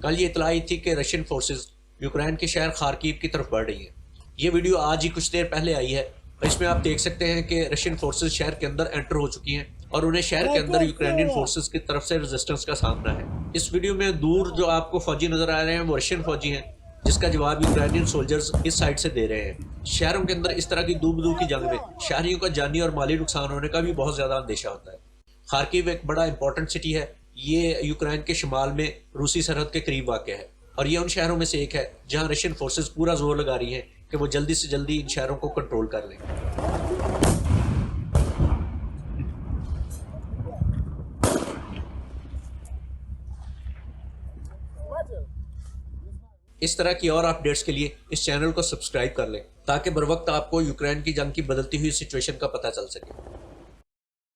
कल ये इतला आई थी कि रशियन फोर्सेस यूक्रेन के शहर खार्किव की तरफ बढ़ रही हैं। ये वीडियो आज ही कुछ देर पहले आई है और इसमें आप देख सकते हैं कि रशियन फोर्सेस शहर के अंदर एंटर हो चुकी हैं और उन्हें शहर के अंदर यूक्रेनियन फोर्सेस की तरफ से रेजिस्टेंस का सामना है। इस वीडियो में दूर जो आपको फौजी नजर आ रहे हैं वो रशियन फौजी हैं, जिसका जवाब यूक्रेनियन सोल्जर्स इस साइड से दे रहे हैं। शहरों के अंदर इस तरह की दूर दूर की जंग में शहरियों का जानी और माली नुकसान होने का भी बहुत ज्यादा अंदेशा होता है। खार्किव एक बड़ा इंपॉर्टेंट सिटी है। ये यूक्रेन के शुमाल में रूसी सरहद के करीब वाक़ है और ये उन शहरों में से एक है जहां रशियन फोर्सेस पूरा जोर लगा रही हैं कि वो जल्दी से जल्दी इन शहरों को कंट्रोल कर लें। इस तरह की और अपडेट्स के लिए इस चैनल को सब्सक्राइब कर लें ताकि बर वक्त आपको यूक्रेन की जंग की बदलती हुई सिचुएशन का पता चल सके।